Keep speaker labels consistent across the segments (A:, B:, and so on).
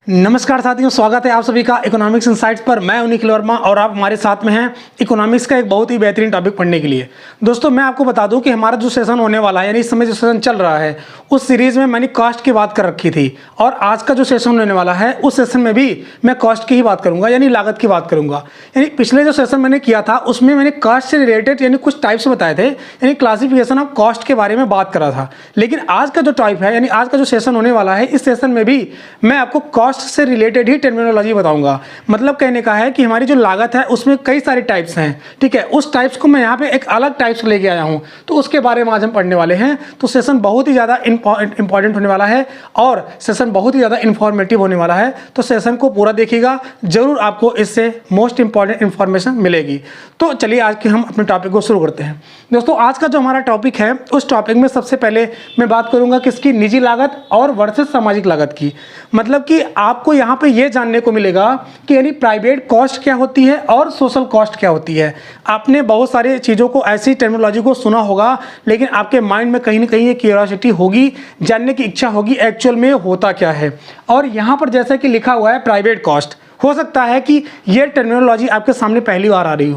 A: नमस्कार साथियों, स्वागत है आप सभी का इकोनॉमिक्स इनसाइट्स पर। मैं हूं निखिल वर्मा और आप हमारे साथ में हैं इकोनॉमिक्स का एक बहुत ही बेहतरीन टॉपिक पढ़ने के लिए। दोस्तों, मैं आपको बता दूं कि हमारा जो सेशन होने वाला है, यानी इस समय जो सेशन चल रहा है, उस सीरीज़ में मैंने कॉस्ट की बात कर रखी थी और आज का जो सेशन होने वाला है उस सेशन में भी मैं कॉस्ट की ही बात करूँगा, यानी लागत की बात करूँगा। यानी पिछले जो सेशन मैंने किया था उसमें मैंने कॉस्ट से रिलेटेड यानी कुछ टाइप्स बताए थे, यानी क्लासिफिकेशन ऑफ कॉस्ट के बारे में बात करा था। लेकिन आज का जो टाइप है, यानी आज का जो सेशन होने वाला है, इस सेशन में भी मैं आपको कॉस्ट से रिलेटेड टर्मिनोलॉजी बताऊंगा। मतलब कहने का है कि हमारी जो लागत है उसमें कई सारे टाइप्स हैं, ठीक है। उस टाइप्स को मैं यहाँ पे एक अलग टाइप्स लेके आया हूँ, तो उसके बारे में आज हम पढ़ने वाले हैं। तो सेशन बहुत ही ज़्यादा इंपॉर्टेंट होने वाला है और सेशन बहुत ही ज़्यादा इंफॉर्मेटिव होने वाला है। तो सेशन को पूरा देखिएगा, जरूर आपको इससे मोस्ट इंपॉर्टेंट इंफॉर्मेशन मिलेगी। तो चलिए आज के हम अपने टॉपिक को शुरू करते हैं। दोस्तों, आज का जो हमारा टॉपिक है, उस टॉपिक में सबसे पहले मैं बात करूँगा किसकी, निजी लागत और वर्सेस सामाजिक लागत की। मतलब कि आपको यहाँ पे ये जानने को मिलेगा कि यानी प्राइवेट कॉस्ट क्या होती है और सोशल कॉस्ट क्या होती है। आपने बहुत सारी चीज़ों को, ऐसी टर्मिनोलॉजी को सुना होगा, लेकिन आपके माइंड में कहीं ना कहीं ये क्यूरियोसिटी होगी, जानने की इच्छा होगी एक्चुअल में होता क्या है। और यहाँ पर जैसा कि लिखा हुआ है प्राइवेट कॉस्ट, हो सकता है कि ये टर्मिनोलॉजी आपके सामने पहली बार आ रही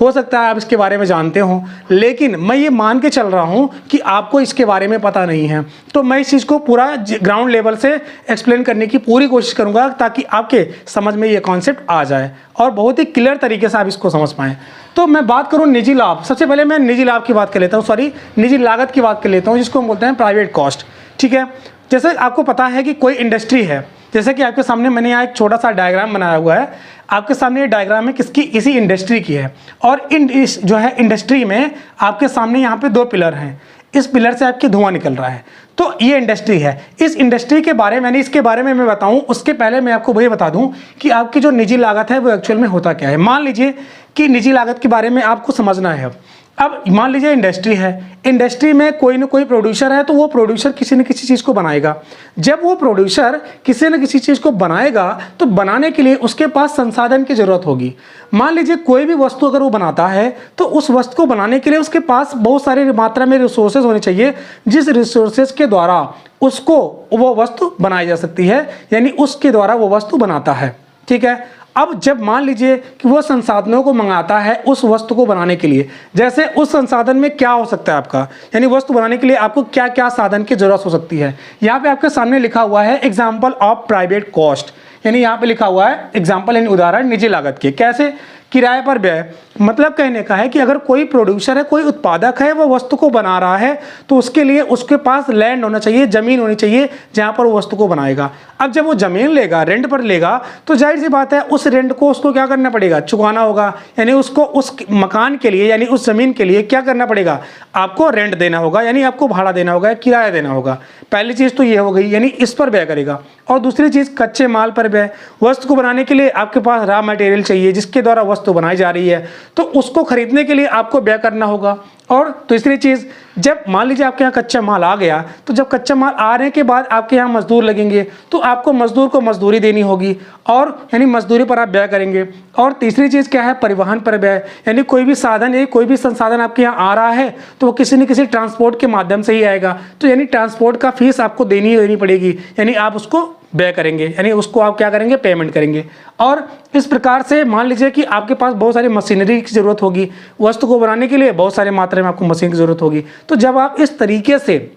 A: हो सकता है आप इसके बारे में जानते हो, लेकिन मैं ये मान के चल रहा हूँ कि आपको इसके बारे में पता नहीं है। तो मैं इस चीज़ को पूरा ग्राउंड लेवल से एक्सप्लेन करने की पूरी कोशिश करूँगा ताकि आपके समझ में ये कॉन्सेप्ट आ जाए और बहुत ही क्लियर तरीके से आप इसको समझ पाएँ। तो मैं बात करूँ निजी लाभ, सबसे पहले मैं निजी लाभ की बात कर लेता हूँ, सॉरी निजी लागत की बात कर लेता हूँ, जिसको हम बोलते हैं प्राइवेट कॉस्ट, ठीक है। जैसे आपको पता है कि कोई इंडस्ट्री है, जैसे कि आपके सामने मैंने यहाँ एक छोटा सा डायग्राम बनाया हुआ है। आपके सामने ये डायग्राम है किसी इंडस्ट्री की है और इस जो है इंडस्ट्री में आपके सामने यहाँ पे दो पिलर हैं। इस पिलर से आपके धुआं निकल रहा है, तो ये इंडस्ट्री है। इस इंडस्ट्री के बारे में, इसके बारे में मैं बताऊं उसके पहले मैं आपको वही बता दूं कि आपकी जो निजी लागत है वो एक्चुअल में होता क्या है। मान लीजिए कि निजी लागत के बारे में आपको समझना है। अब मान लीजिए इंडस्ट्री है, इंडस्ट्री में कोई ना कोई प्रोड्यूसर है, तो वो प्रोड्यूसर किसी न किसी चीज़ को बनाएगा। जब वो प्रोड्यूसर किसी न किसी चीज़ को बनाएगा तो बनाने के लिए उसके पास संसाधन की ज़रूरत होगी। मान लीजिए कोई भी वस्तु अगर वो बनाता है तो उस वस्तु को बनाने के लिए उसके पास बहुत सारी मात्रा में रिसोर्सेज होने चाहिए, जिस रिसोर्सेज के द्वारा उसको वो वस्तु बनाई जा सकती है, यानी उसके द्वारा वो वस्तु बनाता है, ठीक है। अब जब मान लीजिए कि वो संसाधनों को मंगाता है उस वस्तु को बनाने के लिए, जैसे उस संसाधन में क्या हो सकता है आपका, यानी वस्तु बनाने के लिए आपको क्या क्या साधन की जरूरत हो सकती है। यहाँ पे आपके सामने लिखा हुआ है एग्जाम्पल ऑफ प्राइवेट कॉस्ट, यानी यहाँ पे लिखा हुआ है एग्जाम्पल यानी उदाहरण निजी लागत के। कैसे, किराए पर व्यय। मतलब कहने का है कि अगर कोई प्रोड्यूसर है, कोई उत्पादक है, वो वस्तु को बना रहा है तो उसके लिए उसके पास लैंड होना चाहिए, जमीन होनी चाहिए जहां पर वो वस्तु को बनाएगा। अब जब वो जमीन लेगा, रेंट पर लेगा, तो जाहिर सी बात है उस रेंट को उसको क्या करना पड़ेगा, चुकाना होगा। यानी उसको उस मकान के लिए, यानी उस जमीन के लिए क्या करना पड़ेगा, आपको रेंट देना होगा, यानी आपको भाड़ा देना होगा, किराया देना होगा। पहली चीज़ तो ये हो गई, यानी इस पर व्यय करेगा। और दूसरी चीज़ कच्चे माल पर व्यय। वस्तु को बनाने के लिए आपके पास रॉ मटेरियल चाहिए जिसके द्वारा वस्तु बनाई जा रही है, तो उसको खरीदने के लिए आपको व्यय करना होगा। और तीसरी चीज़, जब मान लीजिए आपके यहाँ कच्चा माल आ गया, तो जब कच्चा माल आने के बाद आपके यहाँ मजदूर लगेंगे, तो आपको मजदूर को मजदूरी देनी होगी और यानी मजदूरी पर आप व्यय करेंगे। और तीसरी चीज़ क्या है, परिवहन पर व्यय। यानी कोई भी साधन है, कोई भी संसाधन आपके यहाँ आ रहा है तो वो किसी न किसी ट्रांसपोर्ट के माध्यम से ही आएगा, तो यानी ट्रांसपोर्ट का फीस आपको देनी पड़ेगी, यानी आप उसको व्यय करेंगे, यानी उसको आप क्या करेंगे, पेमेंट करेंगे। और इस प्रकार से मान लीजिए कि आपके पास बहुत सारी मशीनरी की ज़रूरत होगी, वस्तु को बनाने के लिए बहुत सारे मात्रा में आपको मशीन की ज़रूरत होगी। तो जब आप इस तरीके से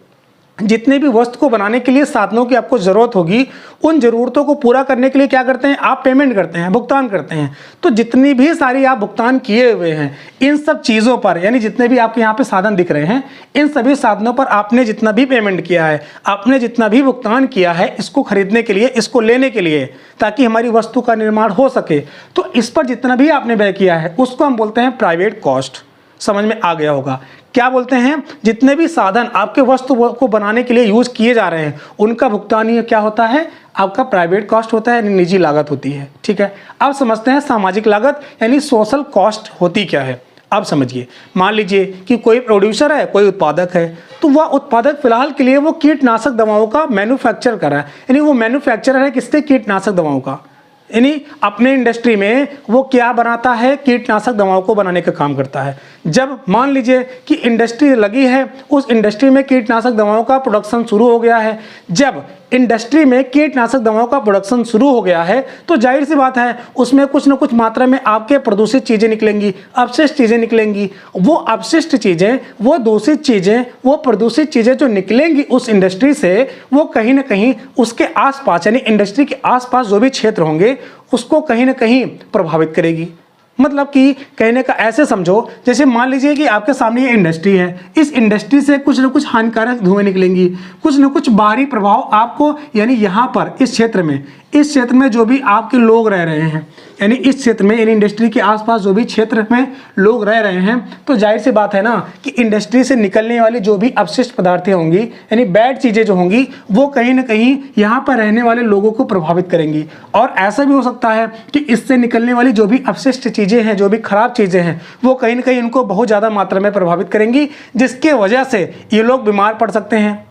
A: जितने भी वस्तु को बनाने के लिए साधनों की आपको ज़रूरत होगी, उन ज़रूरतों को पूरा करने के लिए क्या करते हैं, आप पेमेंट करते हैं, भुगतान करते हैं। तो जितनी भी सारी आप भुगतान किए हुए हैं इन सब चीज़ों पर, यानी जितने भी आपके यहाँ पे साधन दिख रहे हैं, इन सभी साधनों पर आपने जितना भी पेमेंट किया है, आपने जितना भी भुगतान किया है इसको खरीदने के लिए, इसको लेने के लिए, ताकि हमारी वस्तु का निर्माण हो सके, तो इस पर जितना भी आपने व्यय किया है उसको हम बोलते हैं प्राइवेट कॉस्ट। समझ में आ गया होगा क्या बोलते हैं, जितने भी साधन आपके वस्तु को बनाने के लिए यूज किए जा रहे हैं उनका भुगतान ही क्या होता है, आपका प्राइवेट कॉस्ट होता है, निजी लागत होती है, ठीक है। अब समझते हैं सामाजिक लागत यानी सोशल कॉस्ट होती क्या है। अब समझिए, मान लीजिए कि कोई प्रोड्यूसर है, कोई उत्पादक है, तो वह उत्पादक फिलहाल के लिए वो कीटनाशक दवाओं का मैन्युफैक्चर कर रहा है, यानी वो मैन्युफैक्चरर है किससे, कीटनाशक दवाओं का। यानी अपने इंडस्ट्री में वो क्या बनाता है, कीटनाशक दवाओं को बनाने का काम करता है। जब मान लीजिए कि इंडस्ट्री लगी है, उस इंडस्ट्री में कीटनाशक दवाओं का प्रोडक्शन शुरू हो गया है, जब इंडस्ट्री में कीटनाशक दवाओं का प्रोडक्शन शुरू हो गया है तो जाहिर सी बात है उसमें कुछ न कुछ मात्रा में आपके प्रदूषित चीज़ें निकलेंगी, अपशिष्ट चीज़ें निकलेंगी। वो अपशिष्ट चीज़ें, वो दूषित चीज़ें, वो प्रदूषित चीज़ें जो निकलेंगी उस इंडस्ट्री से, वो कहीं ना कहीं उसके आसपास यानी इंडस्ट्री के आसपास जो भी क्षेत्र होंगे उसको कहीं ना कहीं प्रभावित करेगी। मतलब कि कहने का ऐसे समझो, जैसे मान लीजिए कि आपके सामने ये इंडस्ट्री है, इस इंडस्ट्री से कुछ न कुछ हानिकारक धुएं निकलेंगी, कुछ न कुछ बाहरी प्रभाव आपको यानी यहाँ पर इस क्षेत्र में जो भी आपके लोग रह रहे हैं, यानी इस क्षेत्र में यानी इंडस्ट्री के आसपास जो भी क्षेत्र में लोग रह रहे हैं, तो जाहिर सी बात है ना कि इंडस्ट्री से निकलने वाली जो भी अपशिष्ट पदार्थें होंगी यानी बैड चीज़ें जो होंगी वो कहीं ना कहीं यहाँ पर रहने वाले लोगों को प्रभावित करेंगी। और ऐसा भी हो सकता है कि इससे निकलने वाली जो भी अपशिष्ट चीज़ें हैं, जो भी खराब चीज़ें हैं, वो कहीं ना कहीं इनको बहुत ज़्यादा मात्रा में प्रभावित करेंगी, जिसके वजह से ये लोग बीमार पड़ सकते हैं।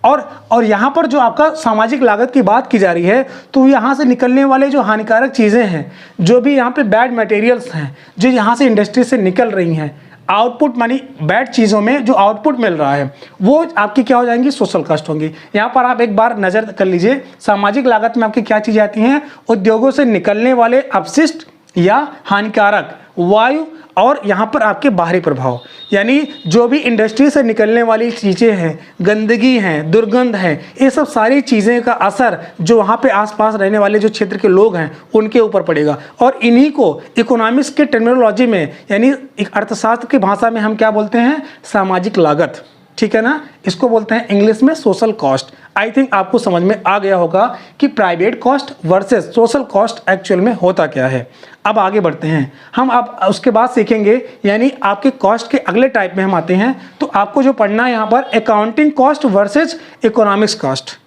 A: और यहाँ पर जो आपका सामाजिक लागत की बात की जा रही है, तो यहाँ से निकलने वाले जो हानिकारक चीज़ें हैं, जो भी यहाँ पे बैड मटेरियल्स हैं जो यहाँ से इंडस्ट्री से निकल रही हैं, आउटपुट मानी बैड चीज़ों में जो आउटपुट मिल रहा है वो आपकी क्या हो जाएंगी, सोशल कॉस्ट होंगी। यहाँ पर आप एक बार नज़र कर लीजिए, सामाजिक लागत में आपकी क्या चीज़ें आती हैं, उद्योगों से निकलने वाले अपशिष्ट या हानिकारक वायु और यहाँ पर आपके बाहरी प्रभाव, यानी जो भी इंडस्ट्री से निकलने वाली चीज़ें हैं, गंदगी हैं, दुर्गंध है, ये सब सारी चीज़ें का असर जो वहाँ पे आसपास रहने वाले जो क्षेत्र के लोग हैं उनके ऊपर पड़ेगा। और इन्हीं को इकोनॉमिक्स के टर्मिनोलॉजी में यानी अर्थशास्त्र की भाषा में हम क्या बोलते हैं, सामाजिक लागत, ठीक है ना। इसको बोलते हैं इंग्लिश में सोशल कॉस्ट। आई थिंक आपको समझ में आ गया होगा कि private cost versus social cost actual में होता क्या है। अब आगे बढ़ते हैं हम, अब उसके बाद सीखेंगे यानी आपके कॉस्ट के अगले टाइप में हम आते हैं। तो आपको जो पढ़ना है यहाँ पर accounting cost versus economics cost.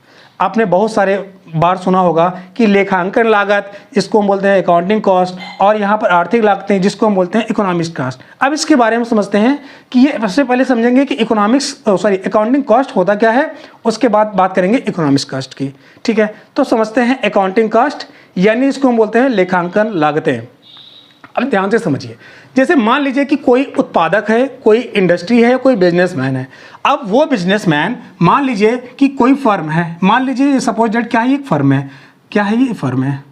A: आपने बहुत सारे बार सुना होगा कि लेखांकन लागत, इसको हम बोलते हैं अकाउंटिंग कॉस्ट, और यहाँ पर आर्थिक लागतें जिसको हम बोलते हैं इकोनॉमिक्स कॉस्ट। अब इसके बारे में समझते हैं कि ये सबसे पहले समझेंगे कि अकाउंटिंग कॉस्ट होता क्या है, उसके बाद बात करेंगे इकोनॉमिक्स कॉस्ट की, ठीक है। तो समझते हैं अकाउंटिंग कॉस्ट यानी इसको हम बोलते हैं लेखांकन लागतें। अब ध्यान से समझिए, जैसे मान लीजिए कि कोई उत्पादक है, कोई इंडस्ट्री है, कोई बिजनेसमैन है। अब वो बिजनेसमैन, मान लीजिए कि कोई फर्म है, मान लीजिए सपोज दैट क्या है, एक फर्म है, क्या है ये फर्म है,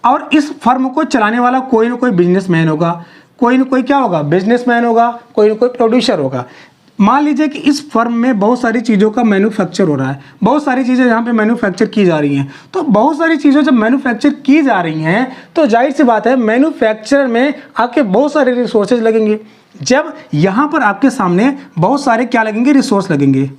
A: और इस फर्म को चलाने वाला कोई ना कोई बिजनेसमैन होगा, कोई ना कोई क्या होगा, बिजनेसमैन होगा, कोई ना कोई प्रोड्यूसर होगा। मान लीजिए कि इस फर्म में बहुत सारी चीज़ों का मैन्युफैक्चर हो रहा है, बहुत सारी चीज़ें यहाँ पे मैन्युफैक्चर की जा रही हैं। तो बहुत सारी चीज़ें जब मैन्युफैक्चर की जा रही हैं तो जाहिर सी बात है मैन्युफैक्चर में आपके बहुत सारे रिसोर्सेज लगेंगे। जब यहाँ पर आपके सामने बहुत सारे क्या लगेंगे, रिसोर्स लगेंगे,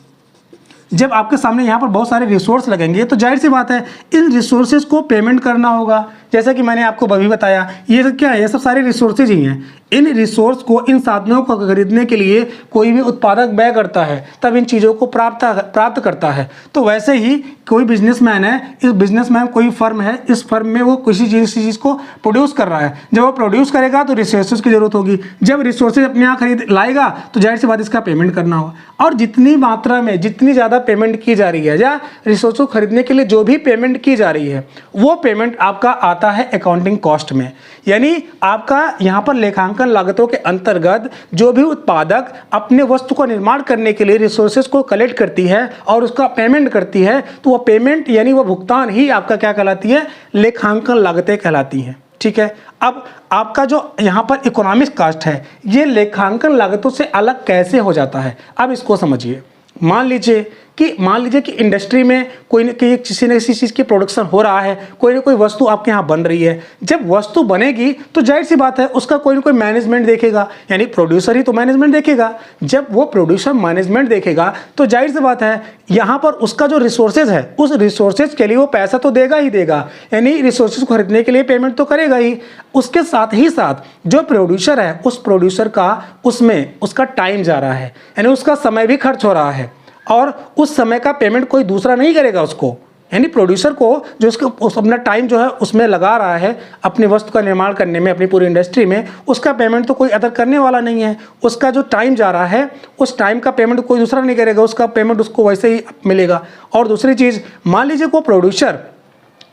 A: जब आपके सामने यहाँ पर बहुत सारे रिसोर्स लगेंगे तो जाहिर सी बात है इन रिसोर्सेज को पेमेंट करना होगा। जैसा कि मैंने आपको अभी बताया, ये सब क्या है, ये सब सारे रिसोर्सेज ही हैं। इन रिसोर्स को, इन साधनों को खरीदने के लिए कोई भी उत्पादक व्यय करता है, तब इन चीज़ों को प्राप्त करता है। तो वैसे ही कोई बिजनेसमैन है, इस बिजनेसमैन कोई फर्म है, इस फर्म में वो किसी चीज़ को प्रोड्यूस कर रहा है। जब वो प्रोड्यूस करेगा तो रिसोर्सेज की जरूरत होगी, जब रिसोर्सेज अपने यहाँ खरीद लाएगा तो जाहिर सी बात इसका पेमेंट करना होगा। और जितनी मात्रा में, जितनी ज़्यादा पेमेंट की जा रही है या रिसोर्स को खरीदने के लिए जो भी पेमेंट की जा रही है वो पेमेंट आपका आता है अकाउंटिंग कॉस्ट में। यानी आपका यहाँ पर लेखांकन लागतों के अंतर्गत जो भी उत्पादक अपने वस्तु का निर्माण करने के लिए रिसोर्सेज को कलेक्ट करती है और उसका पेमेंट करती है, तो वह पेमेंट यानी वह भुगतान ही आपका क्या कहलाती है, लेखांकन लागतें कहलाती हैं, ठीक है। अब आपका जो यहाँ पर इकोनॉमिक्स कॉस्ट है ये लेखांकन लागतों से अलग कैसे हो जाता है, अब इसको समझिए। मान लीजिए कि इंडस्ट्री में कोई न कोई किसी न किसी चीज़ की प्रोडक्शन हो रहा है, कोई ना कोई वस्तु आपके यहाँ बन रही है। जब वस्तु बनेगी तो जाहिर सी बात है उसका कोई ना कोई मैनेजमेंट देखेगा, यानी प्रोड्यूसर ही तो मैनेजमेंट देखेगा। जब वो प्रोड्यूसर मैनेजमेंट देखेगा तो जाहिर सी बात है यहाँ पर उसका जो रिसोर्सेज है उस रिसोर्सेज के लिए वो पैसा तो देगा ही देगा, यानी रिसोर्सेज को खरीदने के लिए पेमेंट तो करेगा ही। उसके साथ ही साथ जो प्रोड्यूसर है उस प्रोड्यूसर का उसमें उसका टाइम जा रहा है, यानी उसका समय भी खर्च हो रहा है, और उस समय का पेमेंट कोई दूसरा नहीं करेगा उसको, यानी प्रोड्यूसर को जो अपना टाइम जो है उसमें लगा रहा है अपनी वस्तु का निर्माण करने में, अपनी पूरी इंडस्ट्री में, उसका पेमेंट तो कोई अदर करने वाला नहीं है। उसका जो टाइम जा रहा है उस टाइम का पेमेंट कोई दूसरा नहीं करेगा, उसका पेमेंट उसको वैसे ही मिलेगा। और दूसरी चीज़, मान लीजिए को प्रोड्यूसर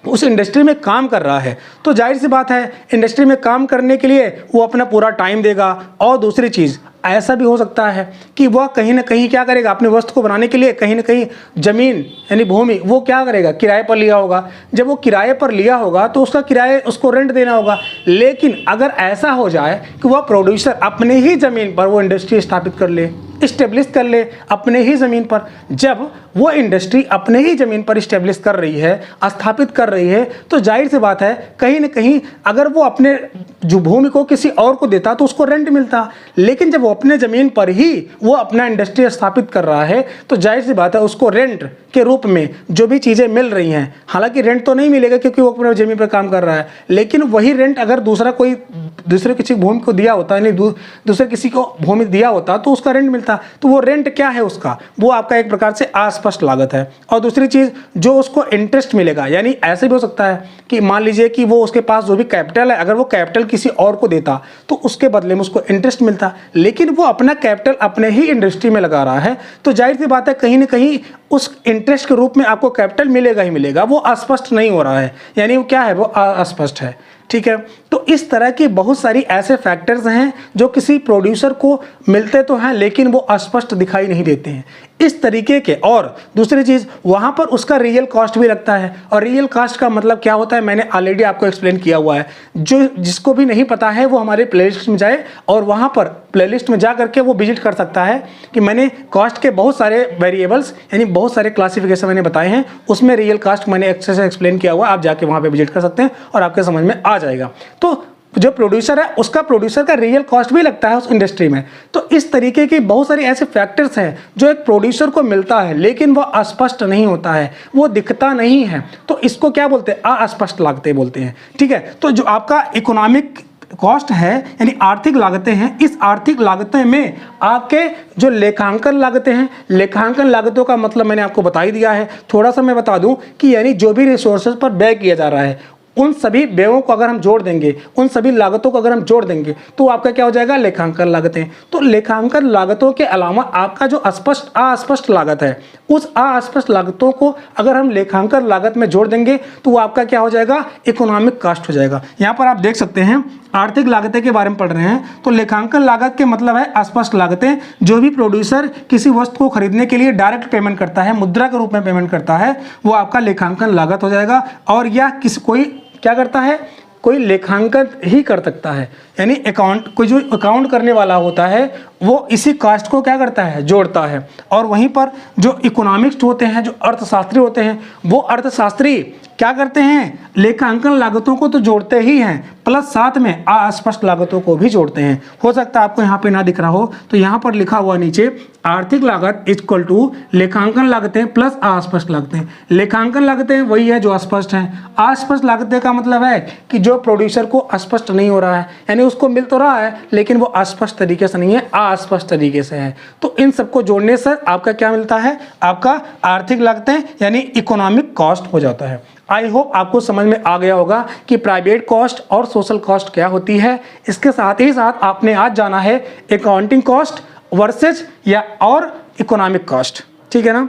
A: उस इंडस्ट्री में काम कर रहा है तो जाहिर सी बात है इंडस्ट्री में काम करने के लिए वो अपना पूरा टाइम देगा। और दूसरी चीज़, ऐसा भी हो सकता है कि वह कहीं ना कहीं क्या करेगा, अपने वस्तु को बनाने के लिए कहीं ना कहीं ज़मीन यानी भूमि वो क्या करेगा, किराए पर लिया होगा। जब वो किराए पर लिया होगा तो उसका किराए उसको रेंट देना होगा। लेकिन अगर ऐसा हो जाए कि वह प्रोड्यूसर अपने ही ज़मीन पर वो इंडस्ट्री स्थापित कर ले, इस्टेब्लिश कर ले अपने ही ज़मीन पर, जब वो इंडस्ट्री अपने ही ज़मीन पर इस्टेब्लिश कर रही है, स्थापित कर रही है, तो जाहिर सी बात है कहीं ना कहीं अगर वो अपने जो भूमि को किसी और को देता तो उसको रेंट मिलता। लेकिन जब वो अपने ज़मीन पर ही वो अपना इंडस्ट्री स्थापित कर रहा है तो जाहिर सी बात है उसको रेंट के रूप में जो भी चीज़ें मिल रही हैं, हालांकि रेंट तो नहीं मिलेगा क्योंकि वो अपने ज़मीन पर काम कर रहा है, लेकिन वही रेंट अगर दूसरे किसी भूमि को दिया होता, यानी दूसरे किसी को भूमि दिया होता तो उसका रेंट मिलता। तो वो रेंट क्या है उसका, वो आपका एक प्रकार से अस्पष्ट लागत है। और दूसरी चीज़ जो उसको इंटरेस्ट मिलेगा, यानी ऐसे भी हो सकता है कि मान लीजिए कि वो उसके पास जो भी कैपिटल है, अगर वो कैपिटल किसी और को देता तो उसके बदले में उसको इंटरेस्ट मिलता, लेकिन वो अपना कैपिटल अपने ही इंडस्ट्री में लगा रहा है, तो जाहिर सी बात है कहीं ना कहीं उस इंटरेस्ट के रूप में आपको कैपिटल मिलेगा ही मिलेगा। वो अस्पष्ट नहीं हो रहा है, यानी वो क्या है, वो अस्पष्ट है। ठीक है, तो इस तरह की बहुत सारी ऐसे फैक्टर्स हैं जो किसी प्रोड्यूसर को मिलते तो हैं लेकिन वो अस्पष्ट दिखाई नहीं देते हैं इस तरीके के। और दूसरी चीज़ वहाँ पर उसका रियल कॉस्ट भी लगता है, और रियल कॉस्ट का मतलब क्या होता है मैंने ऑलरेडी आपको एक्सप्लेन किया हुआ है। जो जिसको भी नहीं पता है वो हमारे प्लेलिस्ट में जाए और वहाँ पर प्लेलिस्ट में जा करके वो विजिट कर सकता है कि मैंने कॉस्ट के बहुत सारे वेरिएबल्स यानी बहुत सारे क्लासिफिकेशन मैंने बताए हैं, उसमें रियल कॉस्ट मैंने अच्छे से एक्सप्लेन किया हुआ है। आप जाके वहाँ पर विजिट कर सकते हैं और आपके समझ में आ जाएगा। तो जो प्रोड्यूसर है उसका प्रोड्यूसर का रियल कॉस्ट भी लगता है उस इंडस्ट्री में। तो इस तरीके के बहुत सारे ऐसे फैक्टर्स हैं जो एक प्रोड्यूसर को मिलता है लेकिन वो अस्पष्ट नहीं होता है, वो दिखता नहीं है, तो इसको क्या बोलते हैं, अस्पष्ट लागतें बोलते हैं। ठीक है, तो जो आपका इकोनॉमिक कॉस्ट है यानी आर्थिक लागतें हैं, इस आर्थिक लागतें में आपके जो लेखांकन लागतें हैं, लेखांकन लागतों का मतलब मैंने आपको बता ही दिया है। थोड़ा सा मैं बता दूं कि यानी जो भी रिसोर्सेज पर व्यय किया जा रहा है उन सभी व्ययों को अगर हम जोड़ देंगे, उन सभी लागतों को अगर हम जोड़ देंगे तो आपका क्या हो जाएगा, लेखांकन लागतें। तो लेखांकन लागतों के अलावा आपका जो अस्पष्ट लागत है, उस अस्पष्ट लागतों को अगर हम लेखांकन लागत में जोड़ देंगे तो वो आपका क्या हो जाएगा, इकोनॉमिक कॉस्ट हो जाएगा। यहाँ पर आप देख सकते हैं आर्थिक लागतें के बारे में पढ़ रहे हैं, तो लेखांकन लागत के मतलब है अस्पष्ट लागतें। जो भी प्रोड्यूसर किसी वस्तु को खरीदने के लिए डायरेक्ट पेमेंट करता है, मुद्रा के रूप में पेमेंट करता है, वो आपका लेखांकन लागत हो जाएगा। और यह कोई क्या करता है, कोई लेखांकन ही कर सकता है, यानी अकाउंट, कोई जो अकाउंट करने वाला होता है वो इसी कास्ट को क्या करता है, जोड़ता है। और वहीं पर जो इकोनॉमिक्स होते हैं, जो अर्थशास्त्री होते हैं, वो अर्थशास्त्री क्या करते हैं, लेखांकन लागतों को तो जोड़ते ही हैं प्लस साथ में अस्पष्ट लागतों को भी जोड़ते हैं। हो सकता है आपको यहाँ पे ना दिख रहा हो तो यहाँ पर लिखा हुआ नीचे आर्थिक लागत इक्वल टू लेखांकन लागतें प्लस अस्पष्ट लागतें। लेखांकन लागतें वही है जो अस्पष्ट हैं, अस्पष्ट लागतें का मतलब है कि जो प्रोड्यूसर को अस्पष्ट नहीं हो रहा है, यानी उसको मिल तो रहा है लेकिन वो अस्पष्ट तरीके से नहीं है, अस्पष्ट तरीके से है। तो इन सबको जोड़ने से आपका क्या मिलता है, आपका आर्थिक लागतें यानी इकोनॉमिक कॉस्ट हो जाता है। आई होप आपको समझ में आ गया होगा कि प्राइवेट कॉस्ट और सोशल कॉस्ट क्या होती है। इसके साथ ही साथ आपने आज जाना है अकाउंटिंग कॉस्ट वर्सेज या और इकोनॉमिक कॉस्ट। ठीक है ना।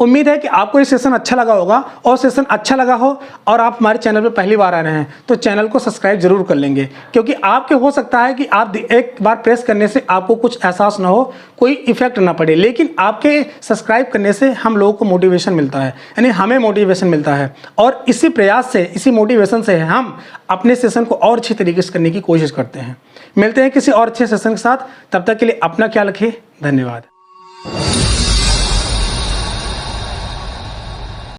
A: उम्मीद है कि आपको ये सेशन अच्छा लगा होगा, और सेशन अच्छा लगा हो और आप हमारे चैनल पर पहली बार आ रहे हैं तो चैनल को सब्सक्राइब जरूर कर लेंगे, क्योंकि आपके हो सकता है कि आप एक बार प्रेस करने से आपको कुछ एहसास ना हो, कोई इफेक्ट ना पड़े, लेकिन आपके सब्सक्राइब करने से हम लोगों को मोटिवेशन मिलता है, यानी हमें मोटिवेशन मिलता है। और इसी प्रयास से, इसी मोटिवेशन से हम अपने सेशन को और अच्छी तरीके से करने की कोशिश करते हैं। मिलते हैं किसी और अच्छे सेशन के साथ, तब तक के लिए अपना ख्याल रखिए। धन्यवाद।